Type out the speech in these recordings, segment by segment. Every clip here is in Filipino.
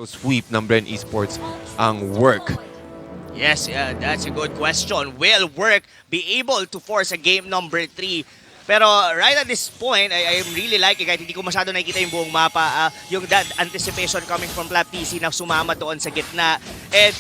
sweep ng Bren Esports ang work? Yes, that's a good question. Will work be able to force a game number 3? Pero right at this point, I'm really liking, kahit hindi ko masyado nakikita yung buong mapa, yung that anticipation coming from Flap TC na sumama doon sa gitna. And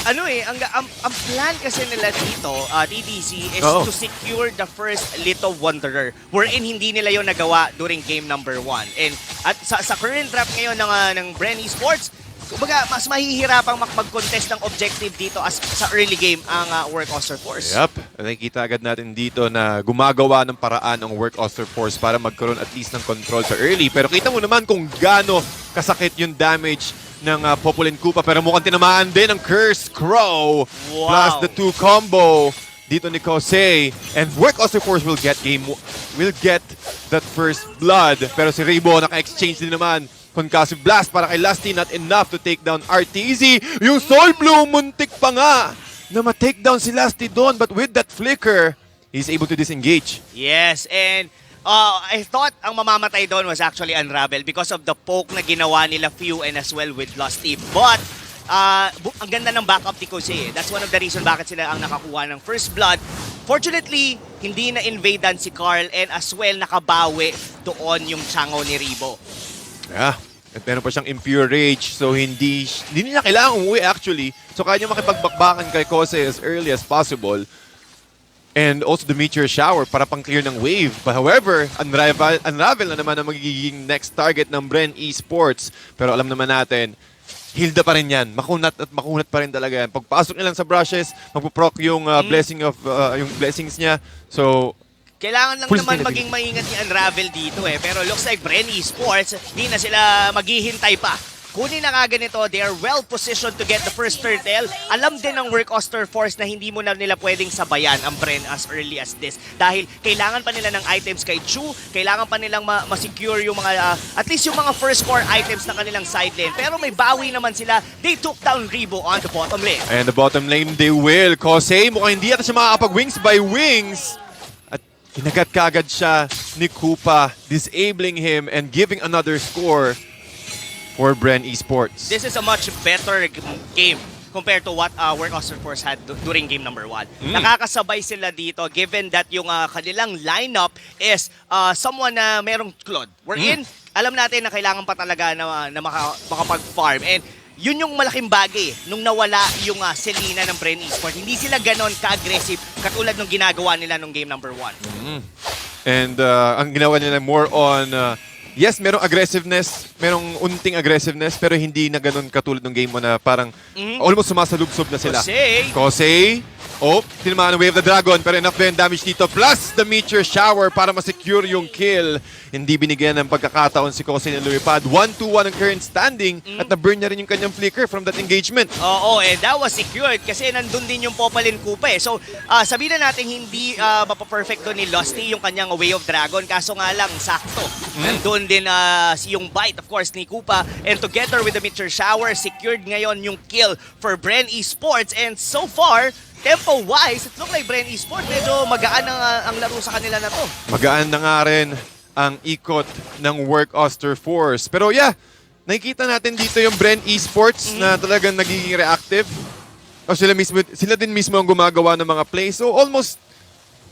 ang plan kasi nila dito, TTC, is to secure the first Little Wanderer, wherein hindi nila yon nagawa during game number 1. And at sa current draft ngayon ng Bren Esports, kumbaga, mas mahihirapang mag-contest ng objective dito as sa early game ang Work Auster Force. Yep. Nakikita agad natin dito na gumagawa ng paraan ang Work Auster Force para magkaroon at least ng control sa early. Pero kita mo naman kung gaano kasakit yung damage ng Populin Koopa. Pero mukhang tinamaan din ang Cursed Crow. Wow. Plus the 2 combo dito ni Kosei. And Work Auster Force will get that first blood. Pero si Rebo naka-exchange din naman. Concussive Blast para kay Lusty, not enough to take down RTZ. Yung Soul Blue, muntik pa nga na ma-take down si Lusty doon. But with that flicker, he's able to disengage. Yes, and I thought ang mamamatay doon was actually Unravel because of the poke na ginawa nila Few and as well with Lusty. But ang ganda ng backup ni Kosei. That's one of the reason bakit sila ang nakakuha ng first blood. Fortunately, hindi na-invadean si Carl and as well nakabawi doon yung Chango ni Rebo. Yeah. At meron pa siyang Impure Rage, so hindi niya kailangan umuwi actually. So kaya niya makipagbakbakan kay Kosei as early as possible. And also the Meteor Shower para pang-clear ng wave. But however, Unravel na naman ang magiging next target ng Bren Esports. Pero alam naman natin, Hilda pa rin yan. Makunat at makunat pa rin talaga yan. Pagpasok niya lang sa brushes, magpuproc yung yung blessings niya. So, kailangan lang naman maging maingat ni Unravel dito pero looks like Bren Esports, di na sila maghihintay pa. Kunin na kaganito, they are well positioned to get the first turtle. Alam din ng Work Auster Force na hindi mo na nila pwedeng sabayan ang Bren as early as this. Dahil kailangan pa nila ng items kay Chu, kailangan pa nilang ma-secure yung mga, at least yung mga first core items na kanilang side lane. Pero may bawi naman sila. They took down Rebo on the bottom lane. And the bottom lane, they will. Kosei, mukhang hindi ata siya makakapag-wings by wings. Kinagat kagad siya ni Koopa, disabling him and giving another score for Bren Esports. This is a much better game compared to what Work Auster Force had during game number 1. Nakakasabay sila dito given that yung kanilang lineup is someone na merong Claude. Wherein, alam natin na kailangan pa talaga na makapag-farm. And yun yung malaking bagay nung nawala yung Selena ng Bren Esports. Hindi sila ganon ka-aggressive katulad nung ginagawa nila nung game number 1. And ang ginawa nila more on, yes, merong aggressiveness, merong unting aggressiveness, pero hindi na ganon katulad ng game mo na parang almost sumasalubsob na sila. Kosei. Oh, tinamaan ng Wave of the Dragon, pero enough ba yung damage dito. Plus the Meteor Shower para ma-secure yung kill. Hindi binigyan ng pagkakataon si Kosei ng lumipad. 1-2-1 ang current standing at na-burn niya rin yung kanyang flicker from that engagement. Oo, and that was secured kasi nandun din yung Popalin Koopa So, sabihin na natin hindi mapaperfect doon ni Lusty yung kanyang Wave of Dragon. Kaso nga lang, sakto. Nandun din yung bite, of course, ni Koopa. And together with the Meteor Shower, secured ngayon yung kill for Bren Esports. And so far, tempo-wise, it look like Bren Esports, medyo magaan ang laro sa kanila na to. Magaan na nga rin ang ikot ng Work Auster Force. Pero yeah, nakikita natin dito yung Bren Esports na talagang nagiging reactive. O sila din mismo ang gumagawa ng mga plays. So almost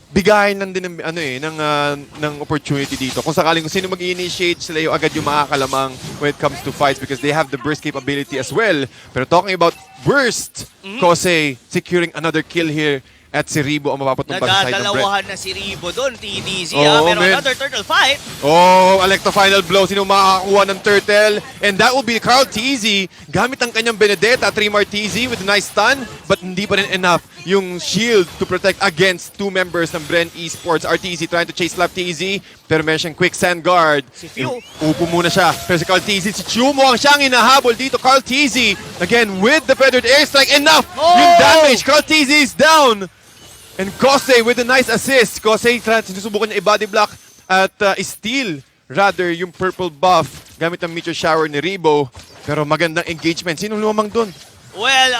bigayin lang din ng opportunity dito. Kung sakaling kung sino mag-initiate, sila yung agad yung makakalamang when it comes to fights because they have the burst capability as well. Pero talking about burst, Kosei securing another kill here at si Rebo ang mapapatumpa sa side ng Bren. Nadadalawahan na si Rebo doon, TDZ. Pero another turtle fight. Oh, Electro Final Blow. Sino makakakuha ng turtle? And that will be Carl TZ gamit ang kanyang Benedetta, 3-mar TZ with a nice stun. But hindi pa rin enough yung shield to protect against 2 members ng Bren Esports. RTZ trying to chase Slap TZ. Pero meron siyang Quicksand Guard. Si Few. Upo muna siya. Pero si Carl TZ, si Chumo ang siyang hinahabol dito. Carl TZ, again, with the feathered airstrike. Enough! Yung damage. Carl TZ is down. And Kosei with a nice assist. Kosei sinusubukan niya i-body block at steal rather yung purple buff gamit ang Meteor Shower ni Rebo. Pero magandang engagement. Sino lumamang doon? Well,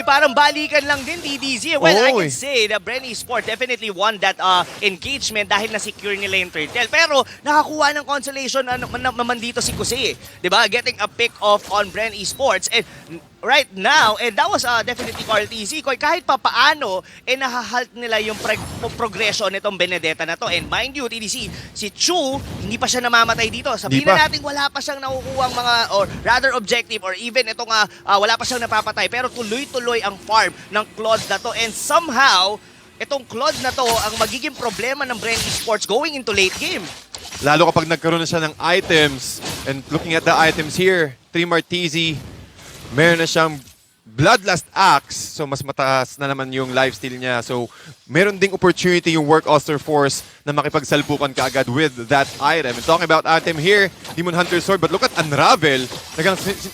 parang balikan lang din, DDZ. Well, I Oy. can say that Bren Esports definitely won that engagement dahil na-secure nila yung turtle. Pero nakakuha ng consolation naman dito si Kusei. Diba? Getting a pick off on Bren Esports. And right now, and that was definitely Carl TZ. Kahit pa paano, nahahalt nila yung progression nitong Benedetta na to. And mind you, TDC, si Chu, hindi pa siya namamatay dito. Sabihin na natin wala pa siyang nakukuhang mga, or rather objective, or even itong wala pa siyang napapatay. Pero tuloy-tuloy ang farm ng Claude na to. And somehow, itong Claude na to ang magiging problema ng Bren Esports going into late game. Lalo kapag nagkaroon na siya ng items. And looking at the items here, 3 Martizi, meron na siyang Bloodlust Axe, so mas mataas na naman yung lifesteal niya. So, meron ding opportunity yung Work Auster Force na makipagsalpukan kaagad with that item. And talking about item here, Demon Hunter Sword, but look at Unravel.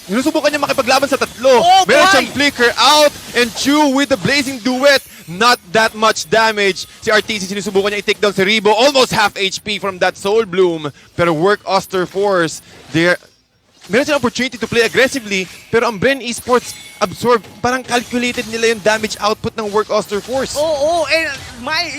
Sinusubukan niya makipaglaban sa tatlo. Meron siyang Flicker out, and Chu with the Blazing Duet. Not that much damage. Si RTC sinusubukan niya i-take down si Rebo. Almost half HP from that Soul Bloom. Pero Work Auster Force, meron silang opportunity to play aggressively, pero ang Bren Esports absorb, parang calculated nila yung damage output ng Work Auster Force. Oo, and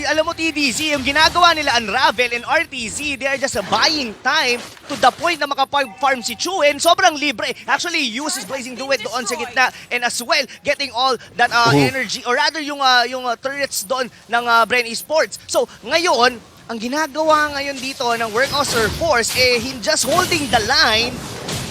alam mo TDC, yung ginagawa nila Unravel and RTZ, they are just buying time to the point na makapag-farm si Chu, and sobrang libre. Actually, uses Blazing Duet doon sa gitna, and as well, getting all that energy, or rather yung turrets doon ng Bren Esports. So, ngayon, ang ginagawa ngayon dito ng Work Auster Force, just holding the line,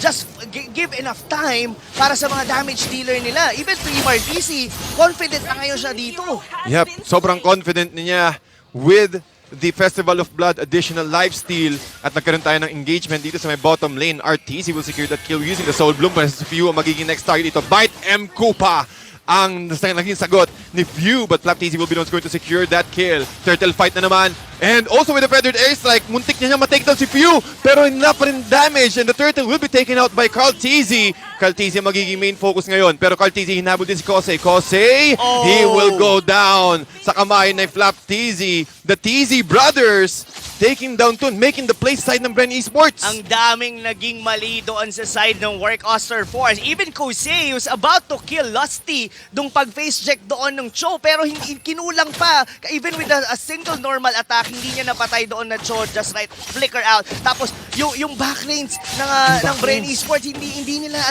just give enough time para sa mga damage dealer nila. Even Primar DC, confident na ngayon siya dito. Yep, sobrang confident niya with the Festival of Blood additional lifesteal at nagkaroon tayo ng engagement dito sa may bottom lane. RTC will secure that kill using the Soul Bloom. Para sa Few ang magiging next target dito. Bite M. Koopa ang naging sagot ni Few, but Flap TZ will be the ones going to secure that kill. Turtle fight na naman. And also with the Feathered Airstrike, muntik niya ma-take down si Few, pero enough pa rin damage, and the Turtle will be taken out by Carl TZ. Carl TZ ang magiging main focus ngayon, pero Carl TZ hinabol din si Kosei. Kosei, he will go down sa kamay ng Flap TZ. The TZ brothers taking down Tun, making the play side ng Bren Esports. Ang daming naging mali doon sa side ng Work Auster Force. Even Kosei was about to kill Lusty dung pag-face check doon ng Cho, pero hindi kinulang pa. Even with a single normal attack, hindi niya napatay doon na Cho, just right, flicker out. Tapos yung backlanes ng Bren Esports, hindi nila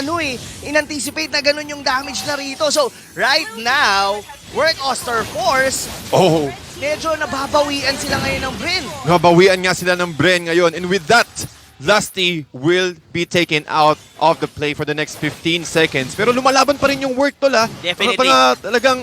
in-anticipate na ganun yung damage na rito. So, right now, Work Auster Force, medyo nababawian sila ngayon ng Bren. Nababawian nga sila ng Bren ngayon. And with that, Lusty will be taken out of the play for the next 15 seconds. Pero lumalaban pa rin yung Work tol Definitely. Talagang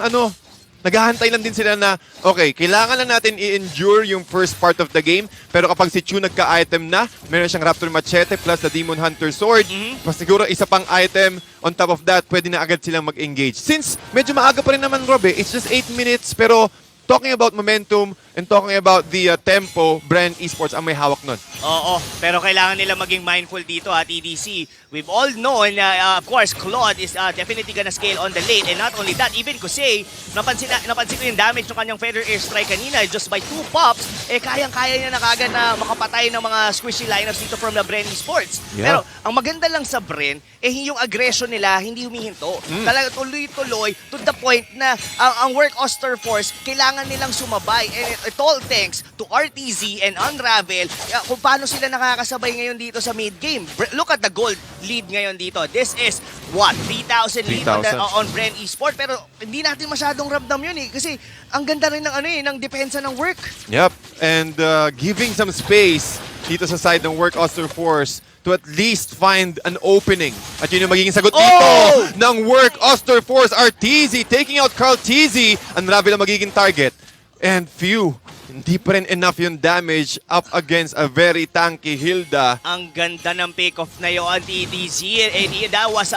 naghahantay lang din sila na, okay, kailangan lang natin i-endure yung first part of the game. Pero kapag si Chu nagka-item na, meron siyang Raptor Machete plus the Demon Hunter Sword. Mas siguro isa pang item. On top of that, pwede na agad silang mag-engage. Since medyo maaga pa rin naman, Rob, it's just 8 minutes. Pero talking about momentum and talking about the tempo, Bren Esports ang may hawak nun. Oo, pero kailangan nila maging mindful dito TDC. We've all known, of course, Claude is definitely gonna scale on the lane. And not only that, even Kusei, napansin ko yung damage ng kanyang Feather Airstrike kanina. Just by 2 pops, kayang-kaya niya na kagad na makapatay ng mga squishy lineups dito from the Bren Esports. Yeah. Pero ang maganda lang sa Bren, yung aggression nila hindi humihinto. Talaga tuloy-tuloy to the point na ang Work Auster Force, kailangan nilang sumabay. And it all thanks to RTZ and Unravel kung paano sila nakakasabay ngayon dito sa mid-game. Look at the gold lead ngayon dito. This is what? 3,000 lead on Bren Esports. Pero hindi natin masyadong ramdam yun kasi ang ganda rin ng ng depensa ng Work. Yep. And giving some space dito sa side ng Work Auster Force to at least find an opening. At yun yung magiging sagot dito ng Work Auster Force. RTZ taking out Carl TZ. Unravel ang magiging target. And Few, hindi pa rin enough yung damage up against a very tanky Hilda. Ang ganda ng pick-off na yun, TDZ. And that was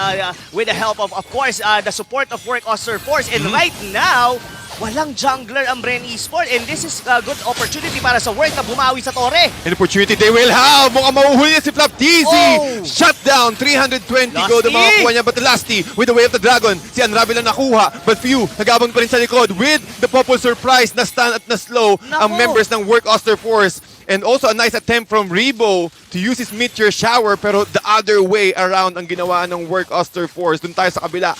with the help of course, the support of Work Auster Force. And right now, walang jungler ang Bren Esports. And this is a good opportunity para sa Work na bumawi sa torre. An opportunity they will have. Mukhang mahuhuli si Flap TZ. Shut down. 320 gold ang makakuha niya. But Lusty with the way of the dragon. Si Unravel ang nakuha. But Few, nagabang pa rin sa likod with the Popple Surprise na stun at na slow ang members ng Work Auster Force. And also a nice attempt from Rebo to use his Meteor Shower, pero the other way around ang ginawa ng Work Auster Force. Doon tayo sa kabila.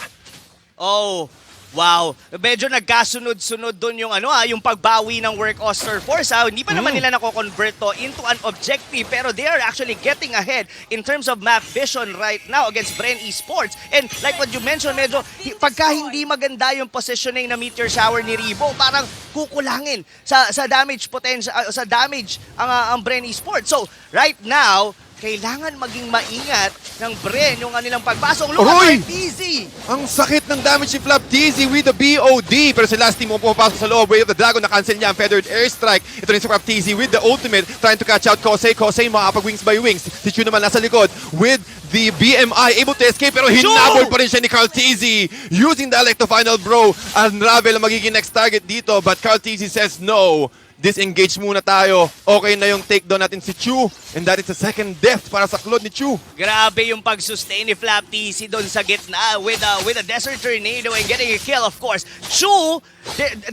Oh, wow. Medyo nagkasunod-sunod doon yung yung pagbawi ng work Auster Force. Hindi pa naman nila nako-convert to into an objective, pero they are actually getting ahead in terms of map vision right now against Bren Esports. And like what you mentioned, medyo pagka hindi maganda yung positioning na meteor shower ni Rebo, parang kukulangin sa damage potential, sa damage ang Bren Esports. So, right now, kailangan maging maingat ng Bren yung kanilang pagpasok. Look Aroy! at RTZ! Ang sakit ng damage ni Flapteezy with the BOD. Pero si last team mo pumapasok sa loob. Way of the Dragon, na-cancel niya ang Feathered Airstrike. Ito rin si Flapteezy with the ultimate, trying to catch out Kosei. Kosei makapag-wings by wings. Si Chu naman nasa likod with the BMI, able to escape, pero hinabol pa rin siya ni Carteezy using the Electro Final Bro. Unravel ang magiging next target dito, but Carteezy says no. Disengage muna tayo. Okay na yung takedown natin si Chu. And that is the second death para sa Claude ni Chu. Grabe yung pag-sustain ni Flapteezy doon sa gitna with a Desert Tornado and getting a kill, of course. Chu,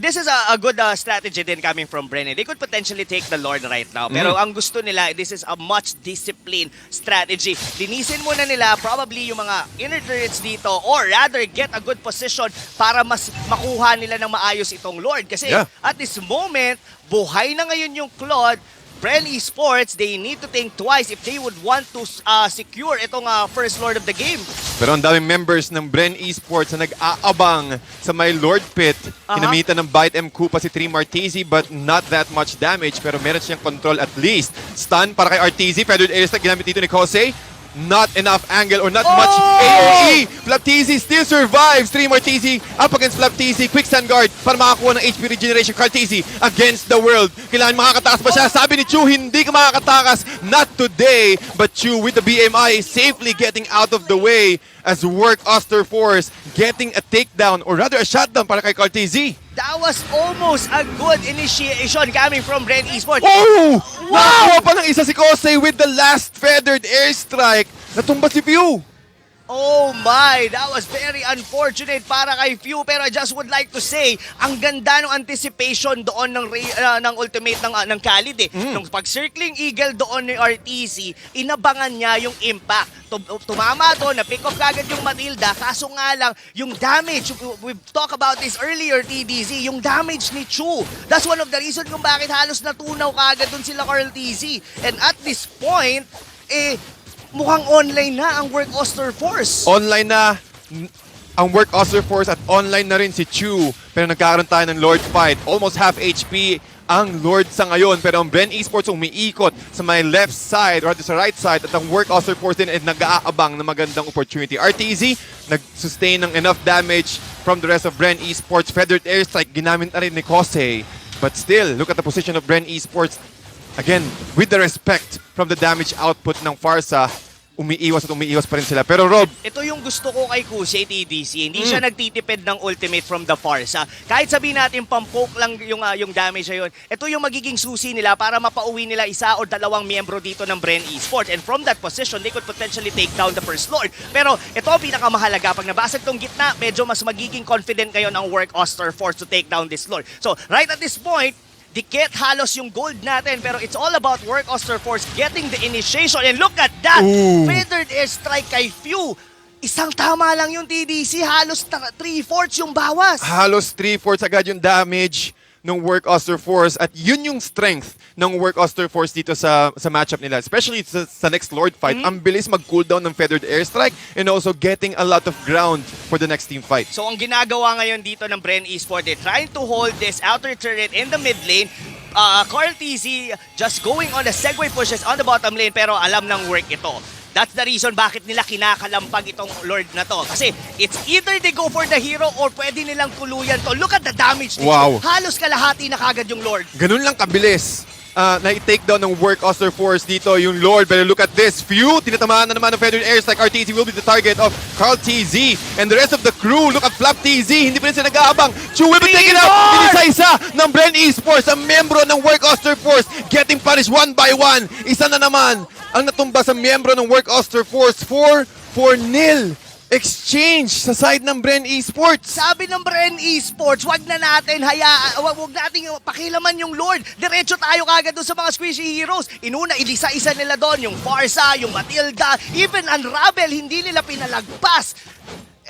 this is a good strategy din coming from Bren. They could potentially take the Lord right now. Pero ang gusto nila, this is a much disciplined strategy. Linisin muna nila probably yung mga inner turrets dito, or rather get a good position para mas makuha nila ng maayos itong Lord. Kasi at this moment, buhay na ngayon yung Claude. Bren Esports, they need to think twice if they would want to secure itong first Lord of the game. Pero ang daming members ng Bren Esports na nag-aabang sa may Lord Pit. Kinamitan ng Bite M Koopa si Trim Arteezy, but not that much damage. Pero meron siyang control at least. Stun para kay Arteezy. Feathered Airstrike ginamit dito ni Kosei. Not enough angle or not much AOE. Flapteezy still survives. Stream Arteezy up against Flapteezy. Quick stand guard para makakuha ng HP regeneration. Carteezy against the world. Kailangan makakatakas ba siya? Sabi ni Chu, hindi ka makakatakas. Not today. But Chu with the BMI safely getting out of the way as work Auster Force getting a takedown or rather a shutdown para kay Carteezy. That was almost a good initiation coming from Bren Esports. Oh! Wow! Nakakuha pa ng isa si Kosei with the last feathered airstrike. Natumba si Pew. Oh my, that was very unfortunate para kay Few, pero I just would like to say, ang ganda ng anticipation doon ng ultimate ng Khalid eh. Nung pag-circling eagle doon ni RTC, inabangan niya yung impact. Tumama to, na-pick off kagad yung Matilda, kaso nga lang, yung damage, we've talked about this earlier, TDZ, yung damage ni Chu. That's one of the reasons kung bakit halos natunaw kagad doon sila Carl TZ. And at this point, mukhang online na ang work Auster Force. Online na ang work Auster Force at online na rin si Chu. Pero nagkaroon tayo ng Lord fight. Almost half HP ang Lord sa ngayon. Pero ang Bren Esports umiikot sa may left side or sa right side. At ang work Auster Force din ay nag-aabang na magandang opportunity. RTZ nag-sustain ng enough damage from the rest of Bren Esports. Feathered Airstrike ginamit na rin ni Kosei. But still, look at the position of Bren Esports. Again, with the respect from the damage output ng Farsa, umiiwas pa rin sila. Pero Rob, ito yung gusto ko kay Kusei TDC. Hindi siya nagtitipid ng ultimate from the Farsa. Kahit sabihin natin pampoke lang yung damage na yun, ito yung magiging susi nila para mapauwi nila isa o dalawang miyembro dito ng Bren Esports. And from that position, they could potentially take down the first Lord. Pero ito ang pinakamahalaga. Pag nabasag tong gitna, medyo mas magiging confident kayo ng work Auster Force to take down this Lord. So, right at this point, dikit halos yung gold natin, pero it's all about work Auster Force getting the initiation. And look at that! Feathered airstrike kay Few. Isang tama lang yung TDC, halos 3/4 yung bawas. halos 3/4 agad yung damage ng work Auster Force at yun yung strength ng work Auster Force dito sa matchup nila. Especially sa next Lord fight. Ang bilis mag-cooldown ng Feathered Airstrike and also getting a lot of ground for the next team fight. So ang ginagawa ngayon dito ng Bren Esports, they're trying to hold this outer turret in the mid lane. Carl TZ just going on the segue pushes on the bottom lane, pero alam ng work ito. That's the reason bakit nila kinakalampag itong Lord na to. Kasi it's either they go for the hero or pwede nilang tuluyan to. Look at the damage dito. Wow. Halos kalahati na kagad yung Lord. Ganun lang kabilis. Na-take down ng work Auster Force dito yung Lord. But look at this. Few, tinatamaan na naman ng Feathered Airstrike. RTZ will be the target of Carl TZ. And the rest of the crew, look at Flap TZ. Hindi pa rin sila nag-aabang. Chu will be taken out. Inisa-isa ng Bren Esports, ang membro ng work Auster Force, getting punished one by one. Isa na naman ang natumba sa miyembro ng work Auster Force. 4-0 exchange sa side ng Bren Esports. Sabi ng Bren Esports, wag na natin wag natin pakilaman yung Lord. Diretso tayo kagad doon sa mga squishy heroes. Inuna, ilisa-isa nila doon yung Farsa, yung Matilda, even Unravel, hindi nila pinalagpas.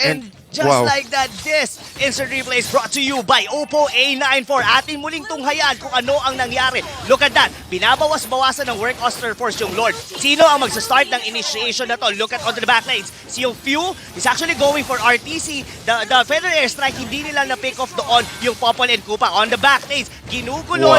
And just wow. like that, this instant replay is brought to you by Oppo A94. Ating muling tunghayan kung ano ang nangyari. Look at that. Binabawas-bawasan ng work Auster Force yung Lord. Sino ang magsa-start ng initiation na to? Look at onto the backlanes. Si yung Few is actually going for RTC. The Feather Airstrike, hindi nila na-pick off doon yung Popol and Koopa. On the backlanes, ginugulo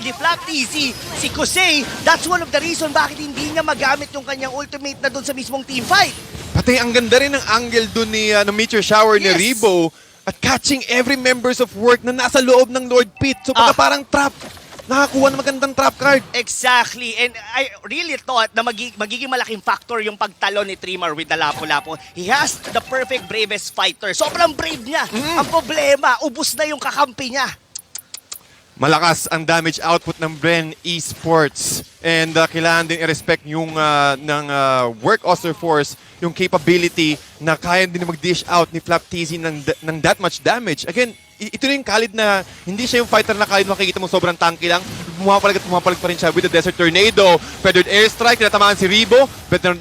ni Flap TC. Si Kusei, that's one of the reason bakit hindi niya magamit yung kanyang ultimate na doon sa mismong team fight. Pati ang ganda rin ng angle dun ni Meteor Shower ni Rebo at catching every members of work na nasa loob ng Lord Pit. So parang trap. Nakakuha ng magandang trap card. Exactly. And I really thought na magiging malaking factor yung pagtalon ni Trimar with the Lapu-Lapu. He has the perfect bravest fighter. Sobrang brave niya. Ang problema, ubus na yung kakampi niya. Malakas ang damage output ng Bren Esports. And kailangan din i-respect yung ng work Auster Force, yung capability na kaya din mag-dish out ni Flap TZ ng that much damage. Again, ito rin yung Khalid na hindi siya yung fighter na Khalid makikita mo sobrang tanky lang. Pumapalag pa rin siya with the Desert Tornado. Feathered Airstrike, tinatamaan si Rebo. Pero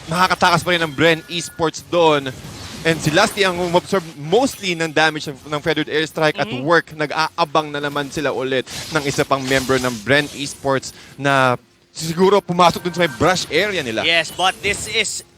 nakakatakas pa rin ng Bren Esports doon. And si Lasty ang umabsorb mostly ng damage ng Feathered Airstrike at work. Nag-aabang na naman sila ulit ng isa pang member ng Bren Esports na siguro pumasok dun sa may brush area nila. Yes, but this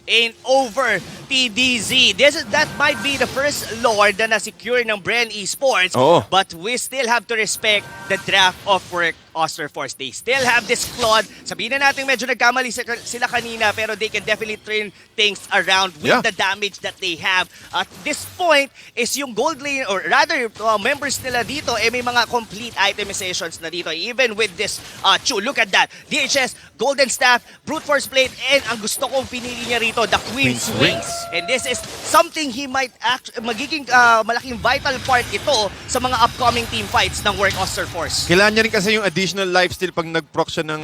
ain't over, TDZ. That might be the first Lord na na-secure ng Bren Esports. But we still have to respect the draft of work Auster Force. They still have this Claude. Sabihin na natin medyo nagkamali sila kanina, pero they can definitely turn things around with the damage that they have. At this point is yung gold lane, or rather members nila dito, may mga complete itemizations na dito. Even with this Chu, look at that. DHS, Golden Staff, Brute Force Plate, and ang gusto kong pinili niya rito, the Queen's Wings. And this is something he might magiging malaking vital part ito sa mga upcoming team fights ng work Auster Force. Kailangan niya rin kasi yung additional lifesteal pag nag-proc siya ng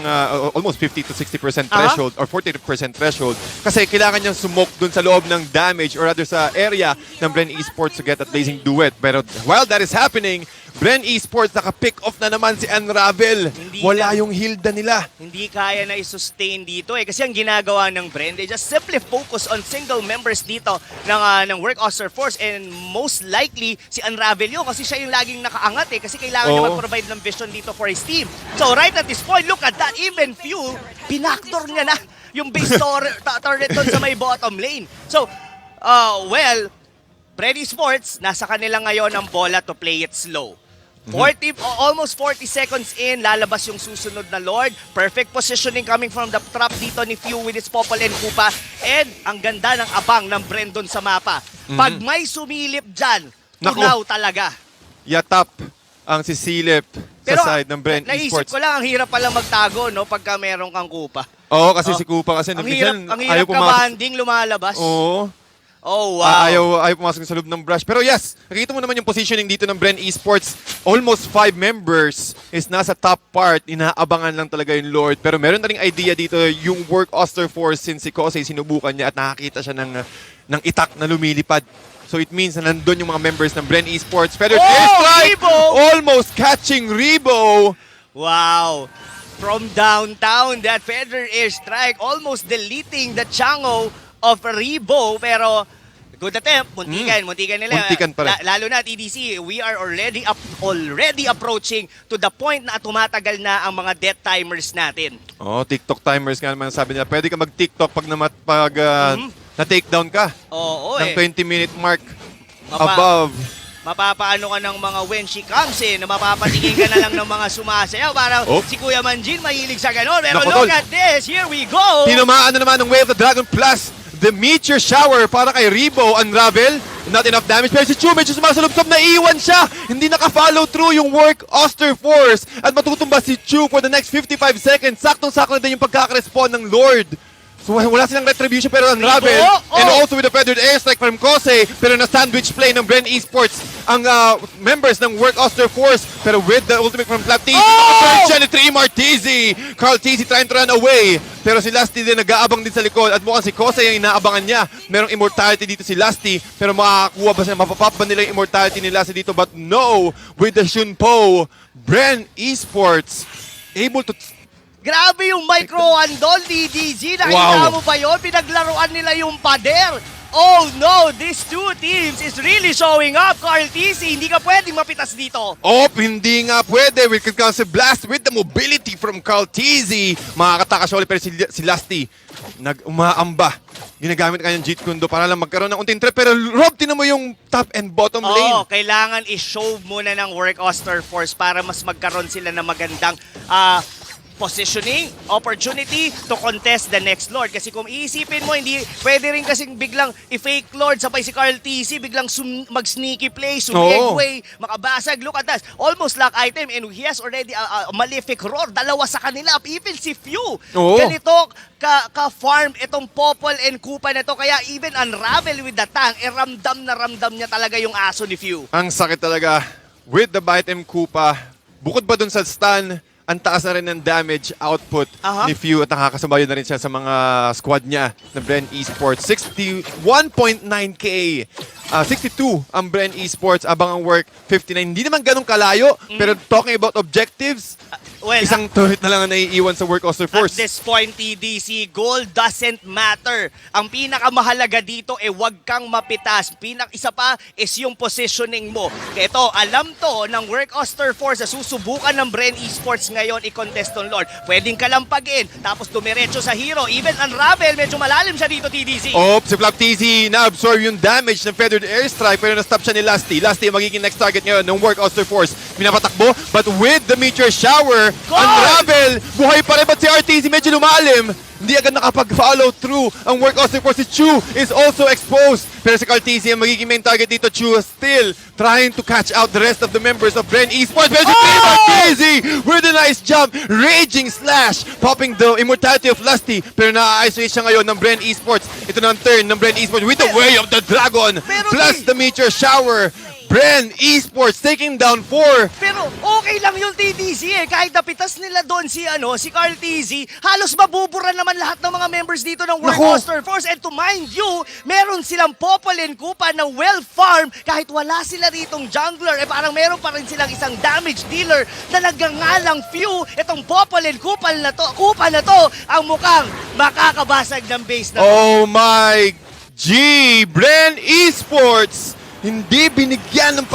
almost 50 to 60% threshold or 40% threshold. Kasi kailangan niyang smoke dun sa loob ng damage or rather sa area ng Bren Esports to get that blazing duet. Pero while that is happening, Bren Esports naka-pick off na naman si Unravel. Wala yung Hilda nila. Hindi kaya na i-sustain dito kasi ang ginagawa ng Bren, they just simply focus on single members dito ng work Auster Force, and most likely si Unravel yun kasi siya yung laging nakaangat kasi kailangan niya mag-provide ng vision dito for his team. So right at this point, look at that, even Few, pinaktor niya na yung base turret doon sa may bottom lane. So, well, Bren Esports, nasa kanila ngayon ang bola to play it slow. Almost 40 seconds in, lalabas yung susunod na Lord. Perfect positioning coming from the trap dito ni Few with his Popol and Koopa. And ang ganda ng abang ng Bren doon sa mapa. Pag may sumilip dyan, tunaw talaga. Yatap ang sisilip sa side ng Bren Esports. Naisip ko lang, ang hirap pala magtago pagka meron kang Koopa. Oo, kasi si Koopa kasi ang hirap ka-banding lumalabas. Oo. Oh, wow. Ayaw pumasok sa loob ng brush. Pero yes, nakita mo naman yung positioning dito ng Bren Esports. Almost 5 members is nasa top part. Inaabangan lang talaga yung Lord. Pero meron na ring idea dito yung work Auster Force since si Kosei sinubukan niya at nakakita siya ng itak na lumilipad. So it means na nandun yung mga members ng Bren Esports. Feathered Airstrike! Almost catching Rebo! Wow! From downtown, that Feather Airstrike almost deleting the Chango of Rebo, pero good attempt, muntikan nila. Muntikan pa rin. Lalo na TDC, we are already approaching to the point na tumatagal na ang mga death timers natin. TikTok timers nga naman sabi nila. Pwede ka mag-TikTok pag na-takedown ka. Ng 20-minute mark above. Mapapaano ka ng mga when she comes in, na mapapatingin ka na lang ng mga sumasayaw. Parang si Kuya Manjin mahilig sa gano'n. Pero look at this, here we go! Tinamaan na naman ng Way of the Dragon plus the Meteor Shower para kay Rebo. Unravel, not enough damage. Pero si Chu medyo sumasalubsob, naiwan siya. Hindi naka-follow through yung work Auster Force. At matutumba si Chu for the next 55 seconds. Saktong-sakto na din yung pagkaka-respond ng Lord. So wala silang retribution pero Unravel. And also with the Feathered Airstrike from Kosei. Pero na-sandwich play ng Bren Esports ang members ng work Auster Force. Pero with the ultimate from Flap TZ. Ni Trimar TZ. Carl TZ trying to run away. Pero si Lasty din nag-aabang din sa likod. At mukhang si Kosei ang inaabangan niya. Merong immortality dito si Lasty. Pero makakakuha ba sila? Mapapap ba nila yung immortality ni Lasty dito? But no! With the Shunpo, Bren Esports able to... Grabe yung micro-handle ni DZ. Nakita mo ba yun? Pinaglaruan nila yung pader. Oh no, these two teams is really showing up. Carl TC, hindi ka pwedeng mapitas dito. Hindi nga pwede. We can cancel blast with the mobility from Carl TZ. Makakatakas ulit pero si Lusty nag-umaamba. Ginagamit kanyang Jeet Kundo para lang magkaroon ng unting trap. Pero Rob, tinan mo yung top and bottom lane. Oo, kailangan i-show muna ng work Auster Force para mas magkaroon sila ng magandang positioning, opportunity to contest the next Lord. Kasi kung iisipin mo, hindi pwede rin kasing biglang i-fake Lord, sabay si Carl TC, biglang mag-sneaky play, sumigway, makabasag. Look at that. Almost lock item and he has already a malefic roar. Dalawa sa kanila. Even si Few. Ganito ka-farm itong Popol and Kupa na to. Kaya even unravel with the tank, ramdam na ramdam niya talaga yung aso ni Few. Ang sakit talaga with the bite M Kupa. Bukod pa dun sa stun, ang taas na rin ng damage output ni Few at nakakasamayo na rin siya sa mga squad niya na Bren Esports. 61.9k. 62 ang Bren Esports, abang ang work 59. Hindi naman ganun kalayo, pero talking about objectives, isang turret na lang ang naiiwan sa work Auster Force. At this point, TDC, goal doesn't matter. Ang pinakamahalaga dito wag kang mapitas. Isa pa is yung positioning mo. Kaya ito, alam to ng work Auster Force na susubukan ng Bren Esports ngayon i-contest on Lord. Pwedeng kalampagin, tapos dumiretso sa hero. Even unravel, medyo malalim siya dito, TDC. Si Flap TZ na-absorb yung damage ng Feathered Airstrike pero na-stop siya ni Lusty. Lusty ang magiging next target ngayon ng work Auster Force. Pinapatakbo, but with the Meteor Shower, unravel, buhay pa rin, but si RTZ medyo lumalim. Hindi agad nakapag-follow through ang work Auster Force. Si Chu is also exposed. Pero si Carl TZ ang magiging main target dito. Chu is still trying to catch out the rest of the members of Bren Esports. Pero si TZ with a nice jump. Raging slash. Popping the immortality of Lusty. Pero na-isolate siya ngayon ng Bren Esports. Ito na ang turn ng Bren Esports with the way of the dragon. Plus the Meteor Shower. Bren Esports taking down 4. Pero okay lang yung TDC Kahit napitas nila doon si Carl TZ, halos mabubura naman lahat ng mga members dito ng World Auster Force. And to mind you, meron silang Popol and Kupa na well-farm kahit wala sila ditong jungler. Parang meron pa rin silang isang damage dealer na nagngangalang Few. Itong Popol and Kupa na to ang mukhang makakabasag ng base na to. Oh my G! Bren Esports! Hindi binigyan ng